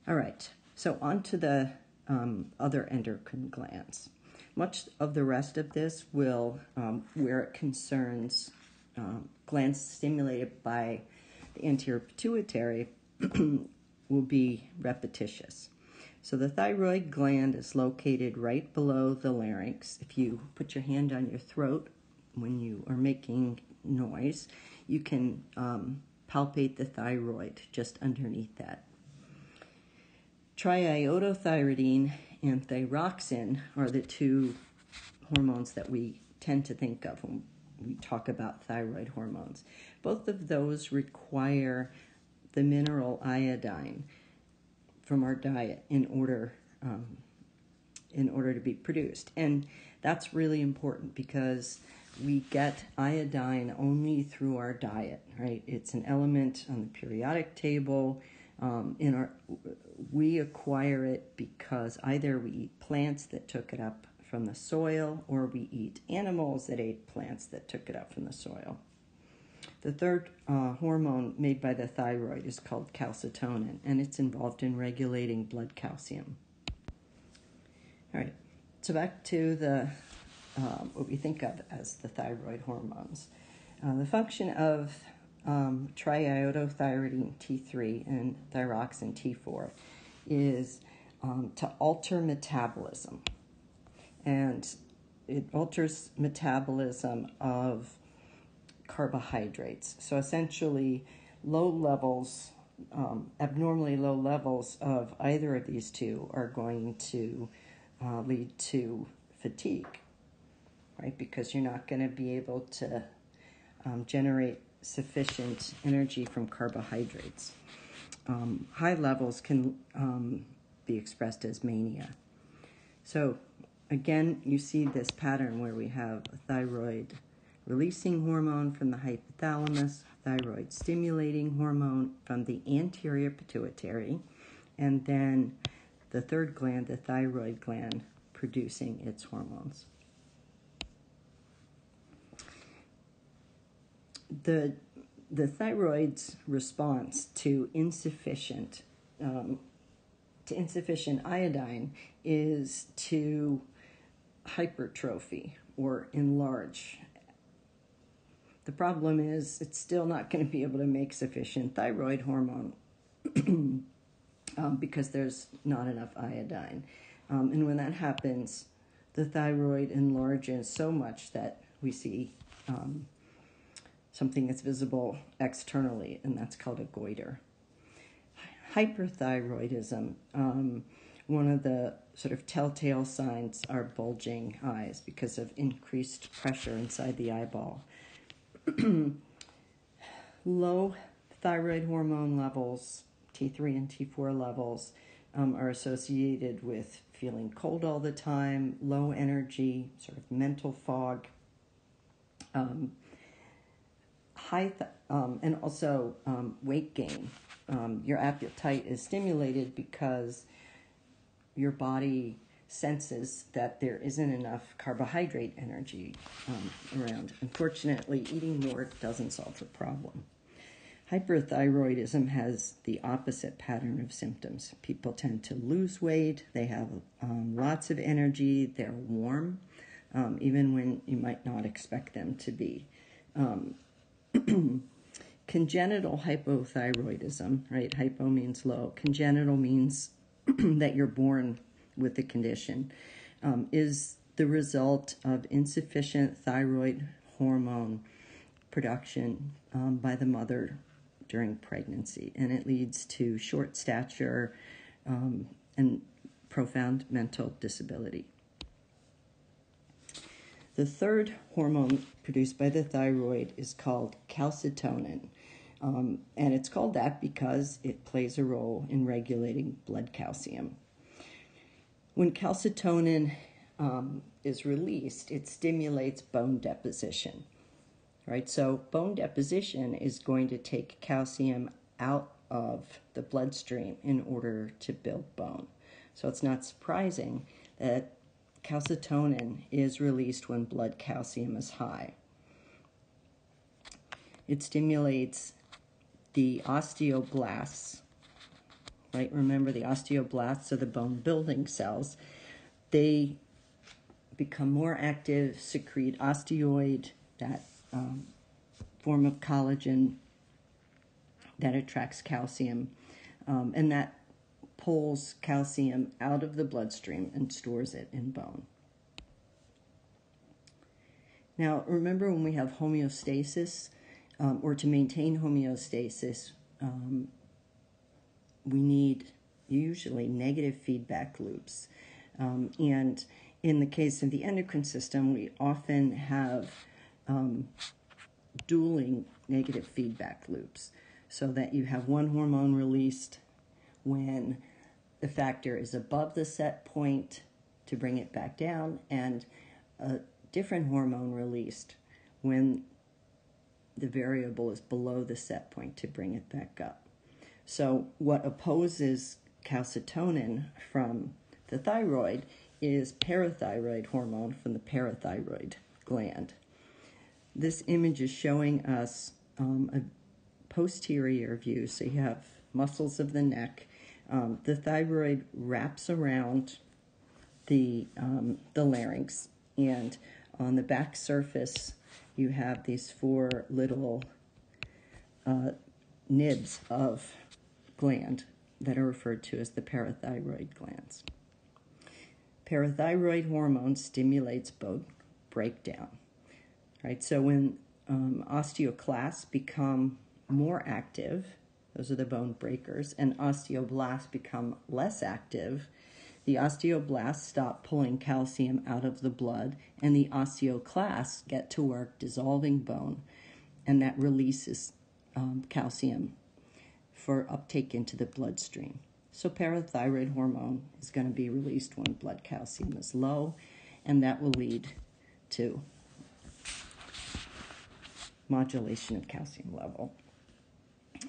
All right, so on to the other endocrine glands. Much of the rest of this will, where it concerns glands stimulated by the anterior pituitary, will be repetitious. So the thyroid gland is located right below the larynx. If you put your hand on your throat when you are making noise, you can palpate the thyroid just underneath that. Triiodothyronine and thyroxine are the two hormones that we tend to think of when we talk about thyroid hormones. Both of those require the mineral iodine from our diet in order to be produced. And that's really important because we get iodine only through our diet, right? It's an element on the periodic table. We acquire it because either we eat plants that took it up from the soil, or we eat animals that ate plants that took it up from the soil. The third hormone made by the thyroid is called calcitonin, and it's involved in regulating blood calcium. All right, so back to the what we think of as the thyroid hormones. The function of triiodothyronine T3 and thyroxine T4 is to alter metabolism, and it alters metabolism of carbohydrates. So essentially, abnormally low levels of either of these two are going to lead to fatigue, right? Because you're not going to be able to generate sufficient energy from carbohydrates. High levels can be expressed as mania. So again, you see this pattern where we have a thyroid releasing hormone from the hypothalamus, thyroid stimulating hormone from the anterior pituitary, and then the third gland, the thyroid gland, producing its hormones. The thyroid's response to insufficient iodine is to hypertrophy or enlarge. The problem is it's still not going to be able to make sufficient thyroid hormone because there's not enough iodine. And when that happens, the thyroid enlarges so much that we see something that's visible externally, and that's called a goiter. Hyperthyroidism, one of the sort of telltale signs are bulging eyes because of increased pressure inside the eyeball. Low thyroid hormone levels, T3 and T4 levels, are associated with feeling cold all the time, low energy, sort of mental fog, and also weight gain. Your appetite is stimulated because your body senses that there isn't enough carbohydrate energy around. Unfortunately, eating more doesn't solve the problem. Hyperthyroidism has the opposite pattern of symptoms. People tend to lose weight, they have lots of energy, they're warm, even when you might not expect them to be. Congenital hypothyroidism, right? Hypo means low. Congenital means that you're born with the condition, is the result of insufficient thyroid hormone production by the mother during pregnancy, and it leads to short stature and profound mental disability. The third hormone produced by the thyroid is called calcitonin, and it's called that because it plays a role in regulating blood calcium. When calcitonin is released, it stimulates bone deposition, right? So bone deposition is going to take calcium out of the bloodstream in order to build bone. So it's not surprising that calcitonin is released when blood calcium is high. It stimulates the osteoblasts, right? Remember, the osteoblasts are the bone building cells. They become more active, secrete osteoid, that form of collagen that attracts calcium, and that pulls calcium out of the bloodstream and stores it in bone. Now, remember when we have homeostasis, or to maintain homeostasis, we need usually negative feedback loops. And in the case of the endocrine system, we often have dueling negative feedback loops, so that you have one hormone released when the factor is above the set point to bring it back down, and a different hormone released when the variable is below the set point to bring it back up. So what opposes calcitonin from the thyroid is parathyroid hormone from the parathyroid gland. This image is showing us a posterior view. So you have muscles of the neck. The thyroid wraps around the larynx, and on the back surface you have these four little nibs of gland that are referred to as the parathyroid glands. Parathyroid hormone stimulates bone breakdown, right? So when osteoclasts become more active, those are the bone breakers, and osteoblasts become less active, the osteoblasts stop pulling calcium out of the blood, and the osteoclasts get to work dissolving bone, and that releases calcium for uptake into the bloodstream. So parathyroid hormone is going to be released when blood calcium is low, and that will lead to modulation of calcium level.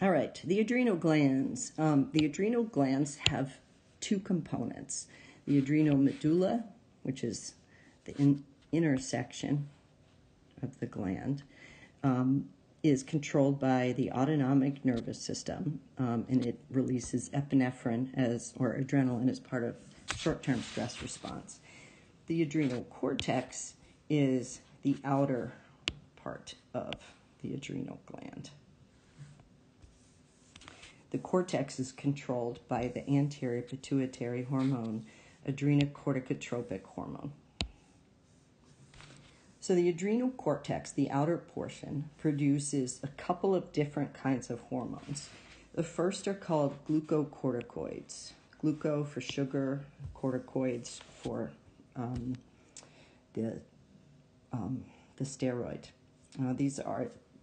All right, the adrenal glands. The adrenal glands have two components. The adrenal medulla, which is the inner section of the gland, is controlled by the autonomic nervous system, and it releases epinephrine or adrenaline as part of short-term stress response. The adrenal cortex is the outer part of the adrenal gland. The cortex is controlled by the anterior pituitary hormone, adrenocorticotropic hormone. So the adrenal cortex, the outer portion, produces a couple of different kinds of hormones. The first are called glucocorticoids. Gluco for sugar, corticoids for the steroid.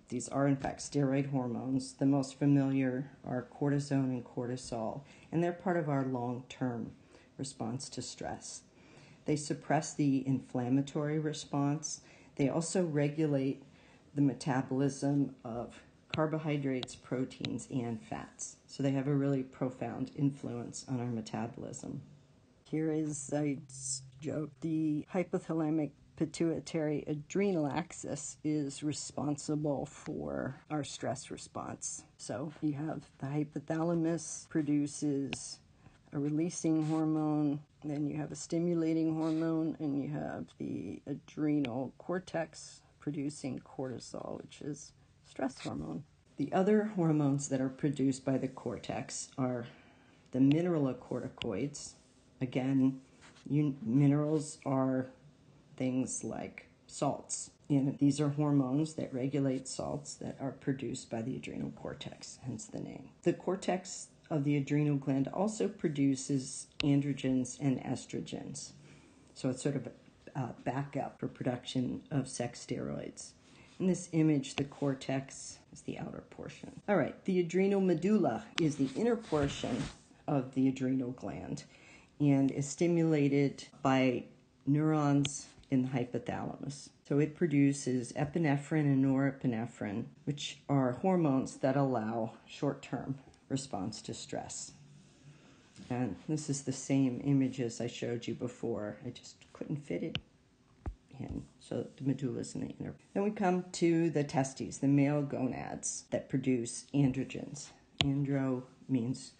These are in fact steroid hormones. The most familiar are cortisone and cortisol, and they're part of our long-term response to stress. They suppress the inflammatory response. They also regulate the metabolism of carbohydrates, proteins, and fats. So they have a really profound influence on our metabolism. Here is a joke. The hypothalamic pituitary adrenal axis is responsible for our stress response. So you have the hypothalamus produces a releasing hormone, then you have a stimulating hormone, and you have the adrenal cortex producing cortisol, which is stress hormone. The other hormones that are produced by the cortex are the mineralocorticoids. Again, minerals are things like salts, and these are hormones that regulate salts that are produced by the adrenal cortex, hence the name. The cortex of the adrenal gland also produces androgens and estrogens. So it's sort of a backup for production of sex steroids. In this image, the cortex is the outer portion. All right, the adrenal medulla is the inner portion of the adrenal gland and is stimulated by neurons in the hypothalamus. So it produces epinephrine and norepinephrine, which are hormones that allow short-term response to stress. And this is the same image as I showed you before. I just couldn't fit it in. So the medulla is in the inner. Then we come to the testes, the male gonads that produce androgens. Andro means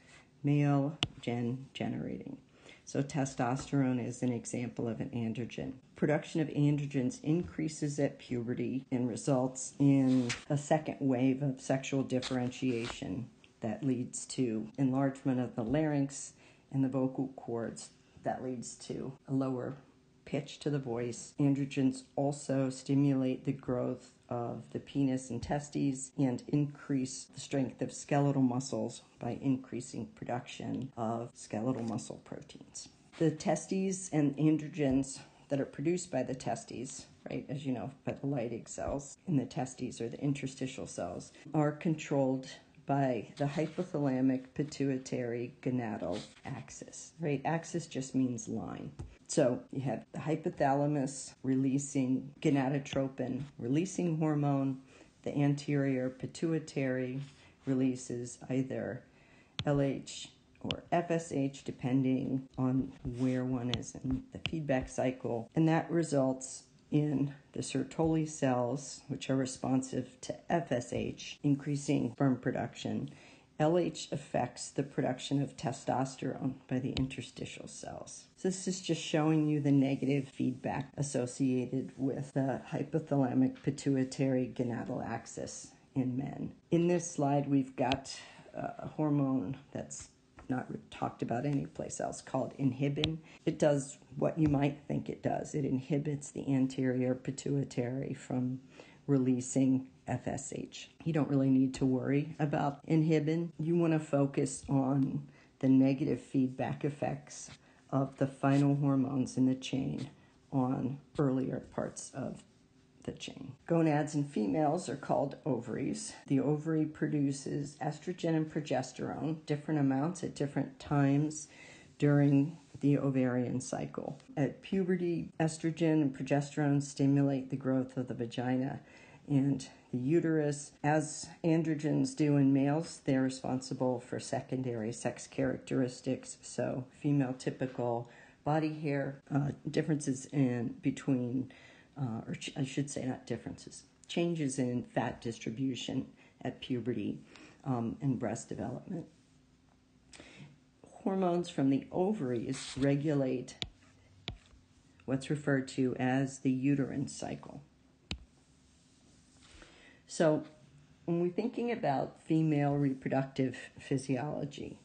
male generating. So testosterone is an example of an androgen. Production of androgens increases at puberty and results in a second wave of sexual differentiation that leads to enlargement of the larynx and the vocal cords. That leads to a lower pitch to the voice. Androgens also stimulate the growth of the penis and testes and increase the strength of skeletal muscles by increasing production of skeletal muscle proteins. The testes and androgens that are produced by the testes, right, as you know, by the Leydig cells in the testes or the interstitial cells, are controlled by the hypothalamic pituitary gonadal axis, right? Axis just means line. So you have the hypothalamus releasing gonadotropin, releasing hormone. The anterior pituitary releases either LH or FSH, depending on where one is in the feedback cycle. And that results in the Sertoli cells, which are responsive to FSH, increasing sperm production. LH affects the production of testosterone by the interstitial cells. So this is just showing you the negative feedback associated with the hypothalamic pituitary gonadal axis in men. In this slide, we've got a hormone that's not talked about anyplace else called inhibin. It does what you might think it does. It inhibits the anterior pituitary from releasing FSH. You don't really need to worry about inhibin. You want to focus on the negative feedback effects of the final hormones in the chain on earlier parts of the chain. Gonads in females are called ovaries. The ovary produces estrogen and progesterone, different amounts at different times during the ovarian cycle. At puberty, estrogen and progesterone stimulate the growth of the vagina and the uterus. As androgens do in males, they're responsible for secondary sex characteristics, so female typical body hair, differences in between or I should say not differences, changes in fat distribution at puberty and breast development. Hormones from the ovaries regulate what's referred to as the uterine cycle. So when we're thinking about female reproductive physiology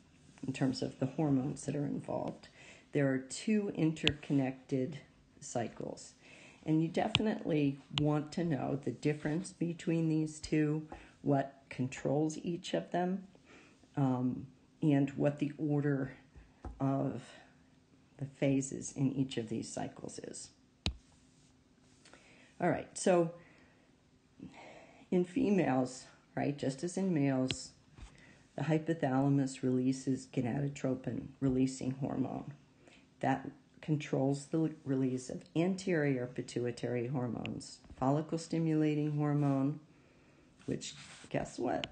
in terms of the hormones that are involved, there are two interconnected cycles. And you definitely want to know the difference between these two, what controls each of them, and what the order of the phases in each of these cycles is. All right, so in females, right, just as in males, the hypothalamus releases gonadotropin, releasing hormone. That controls the release of anterior pituitary hormones, follicle-stimulating hormone, which, guess what,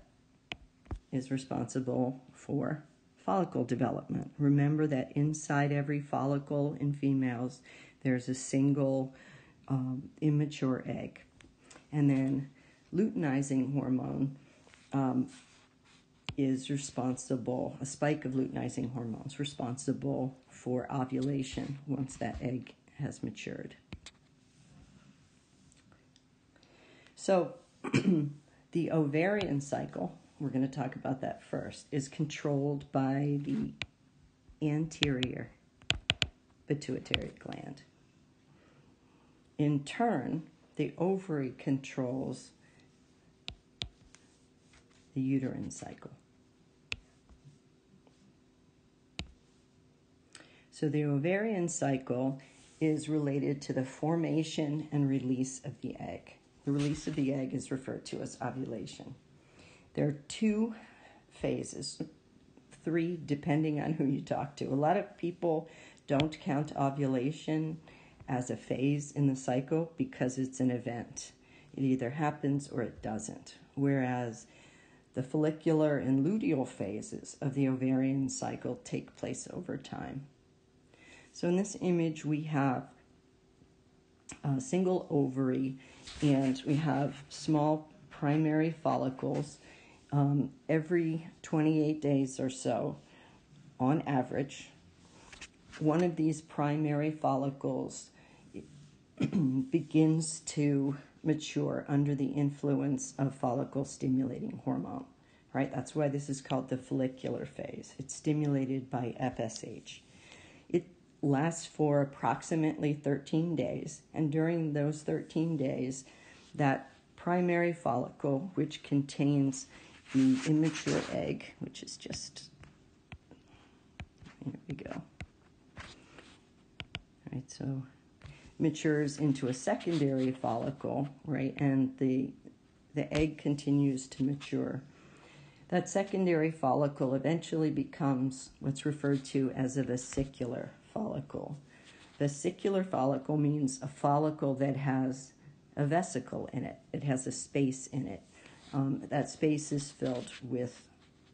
is responsible for follicle development. Remember that inside every follicle in females, there's a single immature egg. And then luteinizing hormone is responsible, a spike of luteinizing hormones, responsible for ovulation once that egg has matured. So the ovarian cycle, we're going to talk about that first, is controlled by the anterior pituitary gland. In turn, the ovary controls the uterine cycle. So the ovarian cycle is related to the formation and release of the egg. The release of the egg is referred to as ovulation. There are two phases, three depending on who you talk to. A lot of people don't count ovulation as a phase in the cycle because it's an event. It either happens or it doesn't. Whereas the follicular and luteal phases of the ovarian cycle take place over time. So in this image, we have a single ovary, and we have small primary follicles. Every 28 days or so, on average, one of these primary follicles begins to mature under the influence of follicle-stimulating hormone, right? That's why this is called the follicular phase. It's stimulated by FSH. It lasts for approximately 13 days, and during those 13 days, that primary follicle, which contains the immature egg, which is just, here we go. All right, so matures into a secondary follicle, right, and the egg continues to mature. That secondary follicle eventually becomes what's referred to as a vesicular follicle. Vesicular follicle means a follicle that has a vesicle in it. It has a space in it. That space is filled with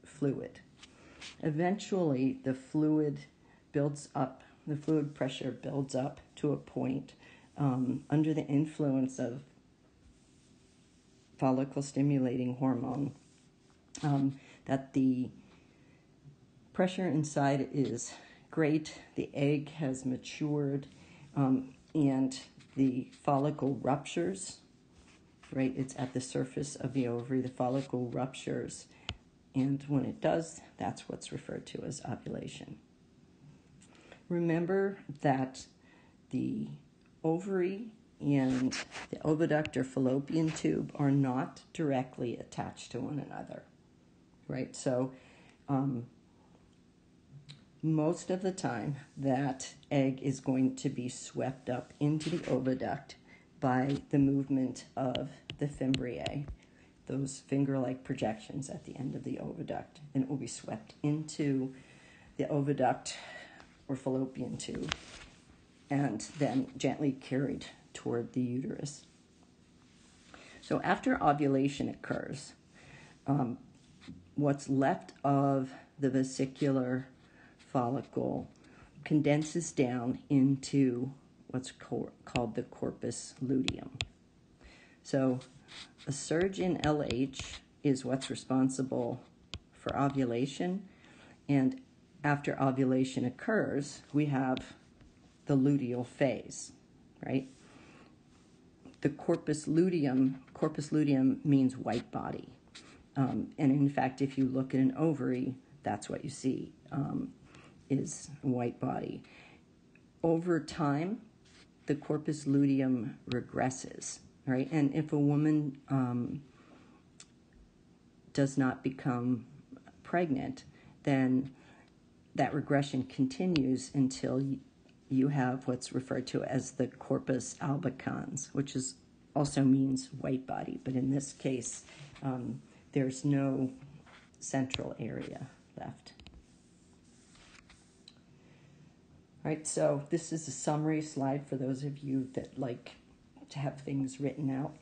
fluid. Eventually, the fluid builds up, the fluid pressure builds up to a point under the influence of follicle-stimulating hormone that the pressure inside is great, the egg has matured, and the follicle ruptures, right? It's at the surface of the ovary, the follicle ruptures, and when it does, that's what's referred to as ovulation. Remember that the ovary and the oviduct or fallopian tube are not directly attached to one another, right? So most of the time, that egg is going to be swept up into the oviduct by the movement of the fimbriae, those finger-like projections at the end of the oviduct, and it will be swept into the oviduct or fallopian tube and then gently carried toward the uterus. So after ovulation occurs, what's left of the vesicular follicle condenses down into what's called the corpus luteum. So a surge in LH is what's responsible for ovulation, and after ovulation occurs, we have the luteal phase, right? The corpus luteum means white body. And in fact, if you look at an ovary, that's what you see, is a white body. Over time, the corpus luteum regresses, right? And if a woman does not become pregnant, then that regression continues until you have what's referred to as the corpus albicans, which is also means white body, but in this case, there's no central area left. All right, so this is a summary slide for those of you that like to have things written out.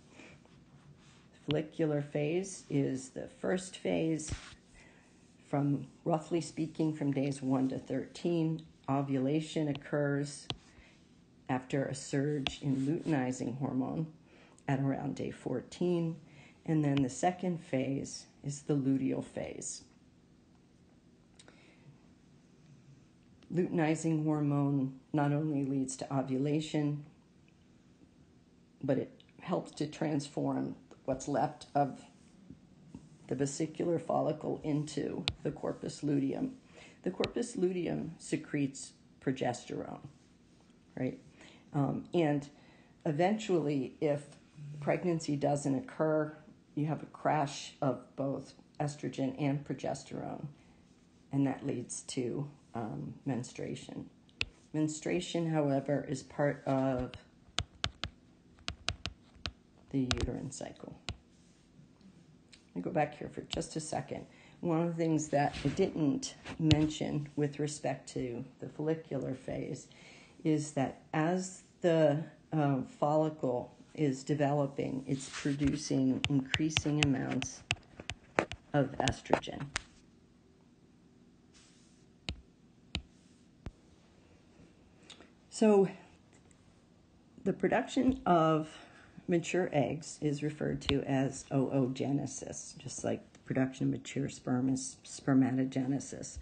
Follicular phase is the first phase from, roughly speaking, from days 1 to 13. Ovulation occurs after a surge in luteinizing hormone at around day 14. And then the second phase is the luteal phase. Luteinizing hormone not only leads to ovulation, but it helps to transform what's left of the vesicular follicle into the corpus luteum. The corpus luteum secretes progesterone, right? And eventually, if pregnancy doesn't occur, you have a crash of both estrogen and progesterone, and that leads to menstruation. Menstruation, however, is part of the uterine cycle. Let me go back here for just a second. One of the things that I didn't mention with respect to the follicular phase is that as the follicle is developing, it's producing increasing amounts of estrogen. So the production of mature eggs is referred to as oogenesis, just like the production of mature sperm is spermatogenesis.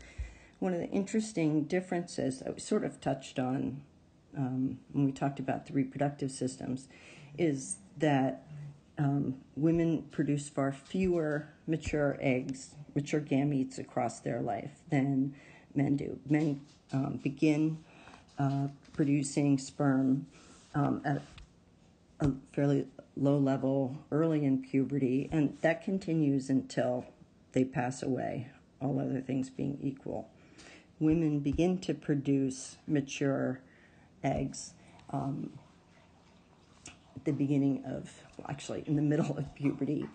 One of the interesting differences that we sort of touched on when we talked about the reproductive systems is that women produce far fewer mature eggs, mature gametes across their life than men do. Men begin producing sperm at a fairly low level early in puberty, and that continues until they pass away, all other things being equal. Women begin to produce mature eggs at the beginning of, actually in the middle of puberty,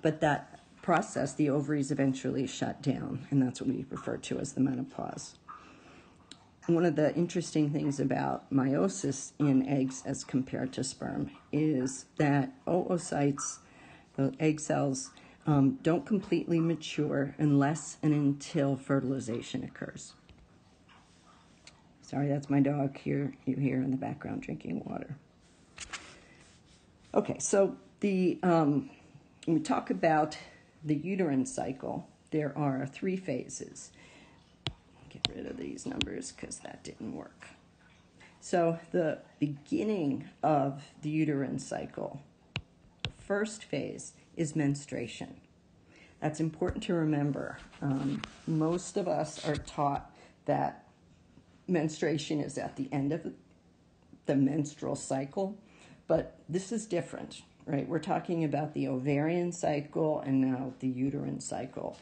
but that process, the ovaries eventually shut down, and that's what we refer to as the menopause. One of the interesting things about meiosis in eggs as compared to sperm is that oocytes, the egg cells, don't completely mature unless and until fertilization occurs. Sorry, that's my dog here, you hear in the background drinking water. Okay, so when we talk about the uterine cycle, there are 3 phases. Get rid of these numbers because that didn't work. So the beginning of the uterine cycle, the first phase, is menstruation. That's important to remember. Most of us are taught that menstruation is at the end of the menstrual cycle, but this is different, right? We're talking about the ovarian cycle and now the uterine cycle.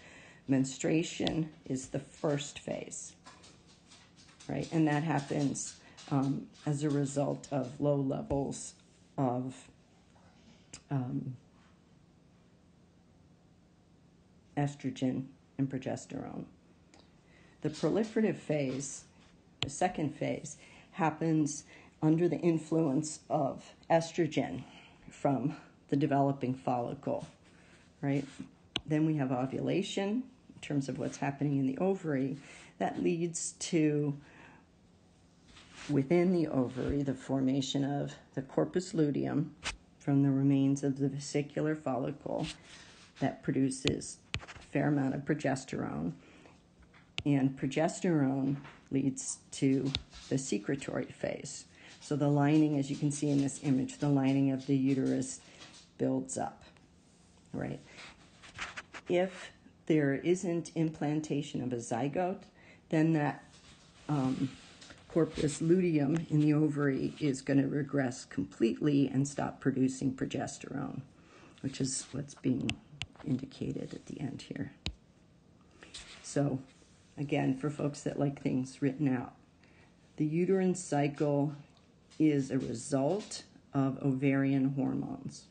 Menstruation is the first phase, right? And that happens as a result of low levels of estrogen and progesterone. The proliferative phase, the second phase, happens under the influence of estrogen from the developing follicle, right? Then we have ovulation in terms of what's happening in the ovary. That leads to, within the ovary, the formation of the corpus luteum from the remains of the vesicular follicle that produces a fair amount of progesterone. And progesterone leads to the secretory phase. So the lining, as you can see in this image, the lining of the uterus builds up, right? If there isn't implantation of a zygote, then that corpus luteum in the ovary is going to regress completely and stop producing progesterone, which is what's being indicated at the end here. So, again, for folks that like things written out, the uterine cycle is a result of ovarian hormones.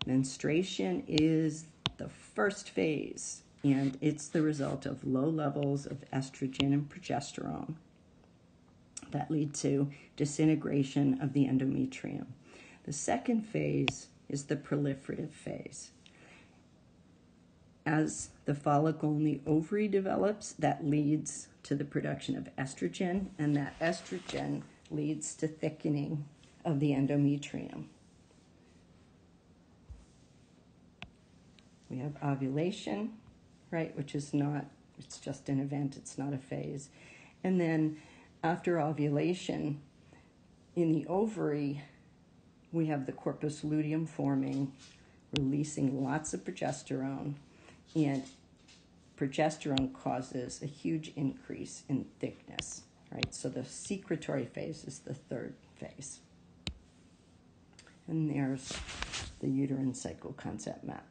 Menstruation is the first phase, and it's the result of low levels of estrogen and progesterone that lead to disintegration of the endometrium. The second phase is the proliferative phase. As the follicle in the ovary develops, that leads to the production of estrogen, and that estrogen leads to thickening of the endometrium. We have ovulation, right, which is not, it's just an event, it's not a phase. And then after ovulation, in the ovary, we have the corpus luteum forming, releasing lots of progesterone, and progesterone causes a huge increase in thickness, right? So the secretory phase is the third phase. And there's the uterine cycle concept map.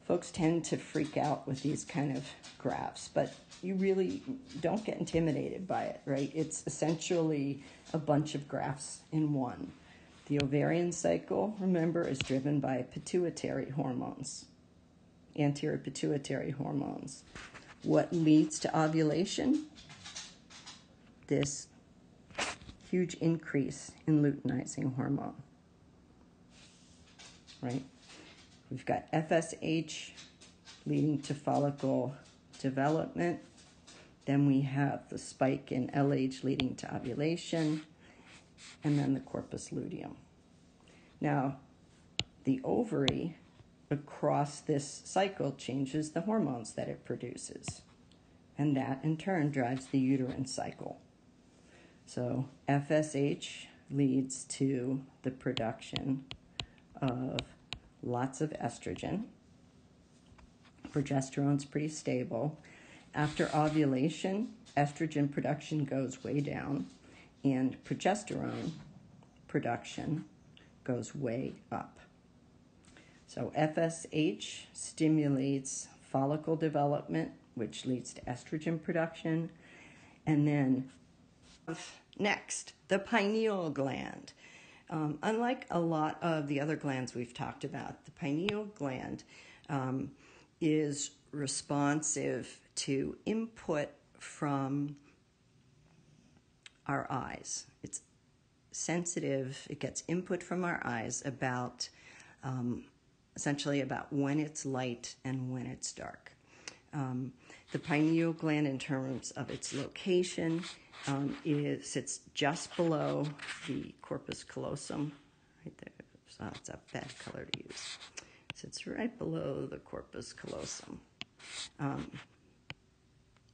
Folks tend to freak out with these kind of graphs, but you really don't get intimidated by it, right? It's essentially a bunch of graphs in one. The ovarian cycle, remember, is driven by pituitary hormones, anterior pituitary hormones. What leads to ovulation? This huge increase in luteinizing hormone, right? We've got FSH leading to follicle development. Then we have the spike in LH leading to ovulation, and then the corpus luteum. Now, the ovary across this cycle changes the hormones that it produces. And that in turn drives the uterine cycle. So FSH leads to the production of lots of estrogen. Progesterone's pretty stable. After ovulation, estrogen production goes way down, and progesterone production goes way up. So FSH stimulates follicle development, which leads to estrogen production. And then next, the pineal gland. Unlike a lot of the other glands we've talked about, the pineal gland is responsive to input from our eyes. It's sensitive. It gets input from our eyes about essentially about when it's light and when it's dark. The pineal gland, in terms of its location, sits just below the corpus callosum, right there. So it's a bad color to use. Sits right below the corpus callosum.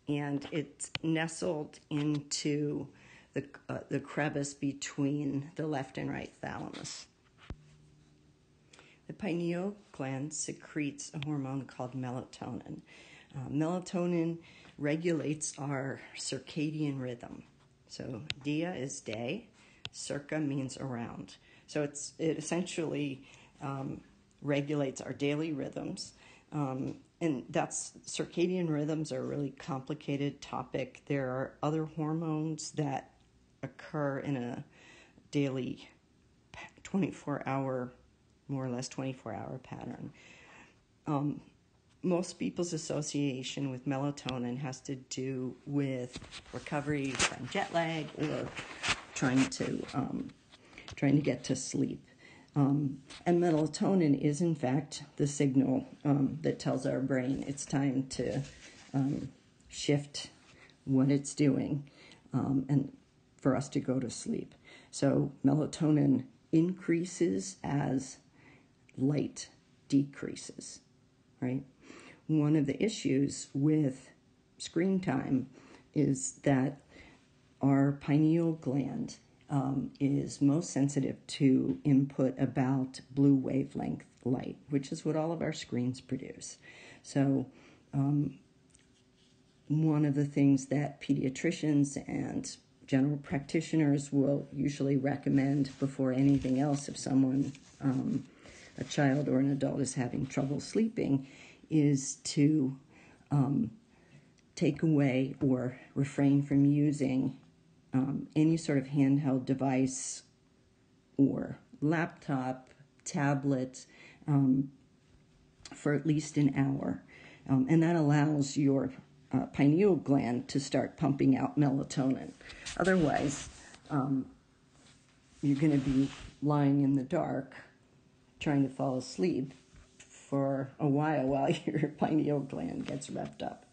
And it's nestled into the crevice between the left and right thalamus. The pineal gland secretes a hormone called melatonin. Melatonin regulates our circadian rhythm. So dia is day, circa means around. So it essentially regulates our daily rhythms. And circadian rhythms are a really complicated topic. There are other hormones that occur in a daily 24-hour, more or less 24-hour pattern. Most people's association with melatonin has to do with recovery from jet lag or trying to get to sleep. And melatonin is, in fact, the signal that tells our brain it's time to shift what it's doing and for us to go to sleep. So melatonin increases as light decreases, right? One of the issues with screen time is that our pineal gland is most sensitive to input about blue wavelength light, which is what all of our screens produce. So one of the things that pediatricians and general practitioners will usually recommend before anything else if someone, a child or an adult, is having trouble sleeping, is to take away or refrain from using any sort of handheld device or laptop, tablet for at least an hour. And that allows your pineal gland to start pumping out melatonin. Otherwise, you're going to be lying in the dark trying to fall asleep for a while your pineal gland gets revved up.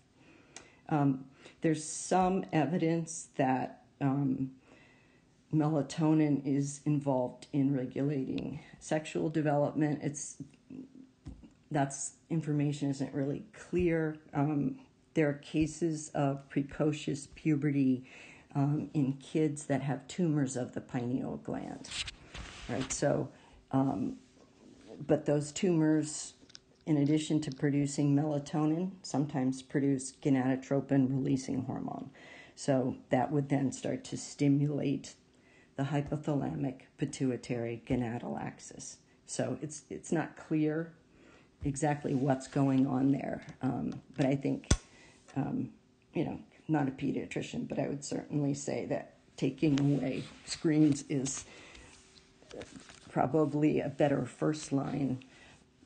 There's some evidence that melatonin is involved in regulating sexual development. That information isn't really clear. There are cases of precocious puberty in kids that have tumors of the pineal gland, right? So, but those tumors, in addition to producing melatonin, sometimes produce gonadotropin-releasing hormone. So that would then start to stimulate the hypothalamic pituitary gonadal axis. So it's not clear exactly what's going on there. But I think, not a pediatrician, but I would certainly say that taking away screens is probably a better first line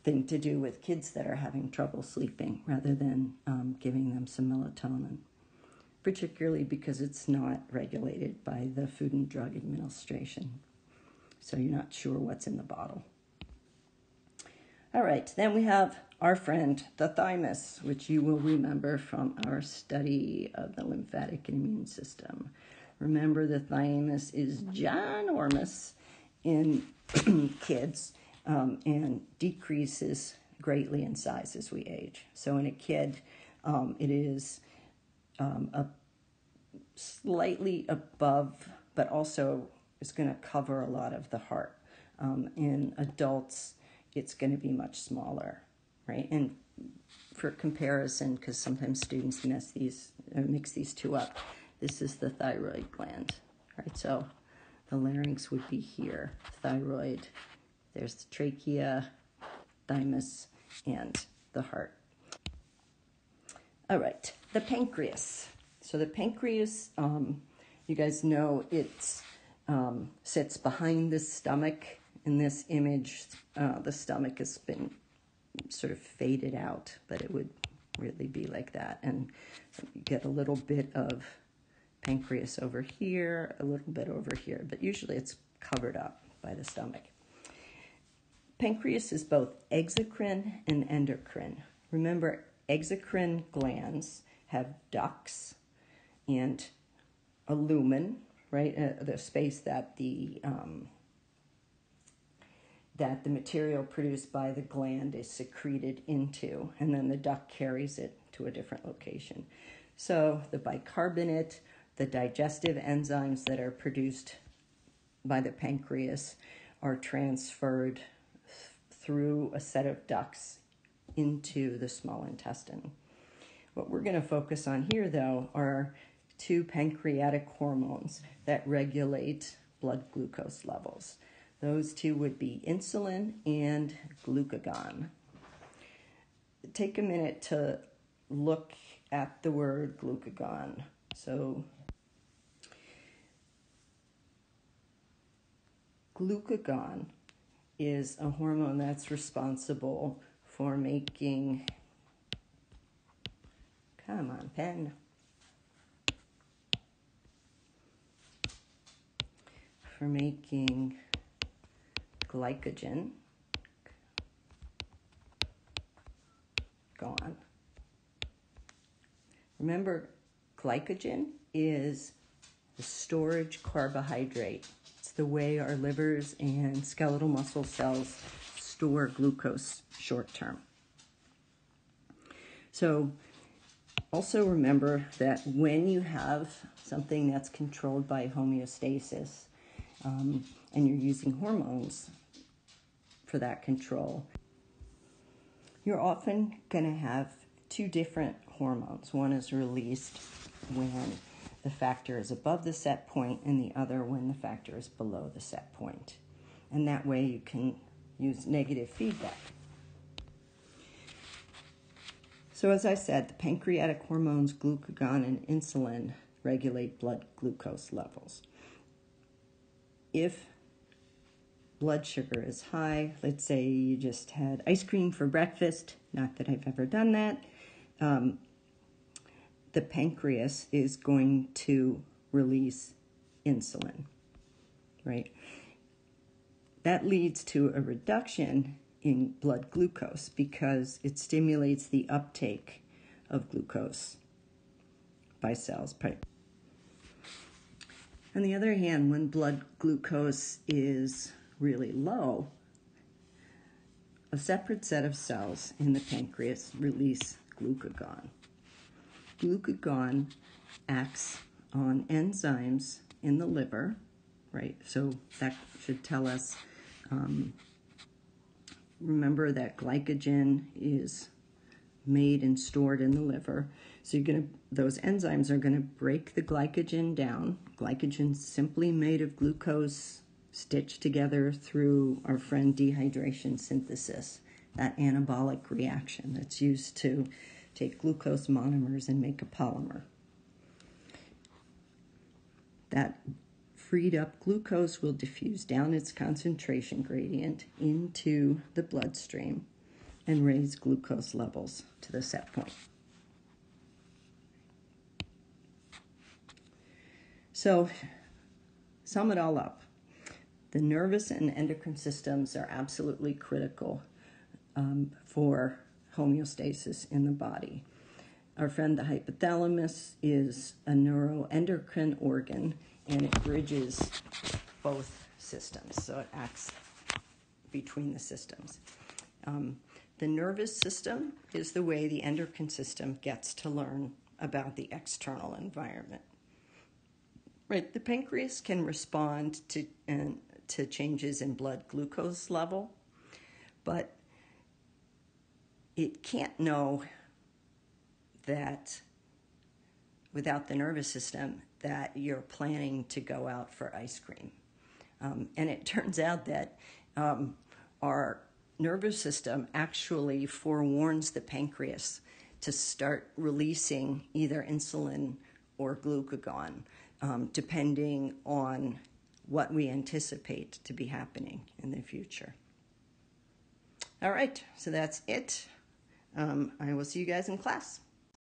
thing to do with kids that are having trouble sleeping rather than giving them some melatonin, particularly because it's not regulated by the Food and Drug Administration. So you're not sure what's in the bottle. All right, then we have our friend, the thymus, which you will remember from our study of the lymphatic and immune system. Remember, the thymus is ginormous in kids and decreases greatly in size as we age. So in a kid, it is slightly above, but also is going to cover a lot of the heart. In adults, it's going to be much smaller, right? And for comparison, because sometimes students mix these two up, this is the thyroid gland, right? So the larynx would be here, thyroid, there's the trachea, thymus, and the heart. All right, the pancreas. So the pancreas, you guys know it sits behind the stomach. In this image, the stomach has been sort of faded out, but it would really be like that. And you get a little bit of pancreas over here, a little bit over here, but usually it's covered up by the stomach. Pancreas is both exocrine and endocrine. Remember, exocrine glands have ducts and a lumen, right? The space that the material produced by the gland is secreted into, and then the duct carries it to a different location. So the bicarbonate, the digestive enzymes that are produced by the pancreas are transferred through a set of ducts into the small intestine. What we're going to focus on here, though, are two pancreatic hormones that regulate blood glucose levels. Those two would be insulin and glucagon. Take a minute to look at the word glucagon. So glucagon is a hormone that's responsible for making, come on, pen, for making glycogen. Gone. Remember, glycogen is the storage carbohydrate. It's the way our livers and skeletal muscle cells store glucose short term. So also remember that when you have something that's controlled by homeostasis, and you're using hormones for that control, you're often going to have two different hormones. One is released when the factor is above the set point, and the other when the factor is below the set point. And that way you can use negative feedback. So as I said, the pancreatic hormones glucagon and insulin regulate blood glucose levels. If blood sugar is high, let's say you just had ice cream for breakfast, not that I've ever done that, the pancreas is going to release insulin, right? That leads to a reduction in blood glucose because it stimulates the uptake of glucose by cells. On the other hand, when blood glucose is really low, a separate set of cells in the pancreas release glucagon. Glucagon acts on enzymes in the liver, right? So that should tell us, remember that glycogen is made and stored in the liver. So those enzymes are going to break the glycogen down. Glycogen's simply made of glucose stitched together through our friend dehydration synthesis, that anabolic reaction that's used to take glucose monomers and make a polymer. That freed up glucose will diffuse down its concentration gradient into the bloodstream and raise glucose levels to the set point. So, sum it all up. The nervous and endocrine systems are absolutely critical for homeostasis in the body. Our friend the hypothalamus is a neuroendocrine organ, and it bridges both systems, so it acts between the systems. The nervous system is the way the endocrine system gets to learn about the external environment. Right, the pancreas can respond to changes in blood glucose level, but it can't know that without the nervous system that you're planning to go out for ice cream. And it turns out that our nervous system actually forewarns the pancreas to start releasing either insulin or glucagon, depending on what we anticipate to be happening in the future. All right, so that's it. I will see you guys in class.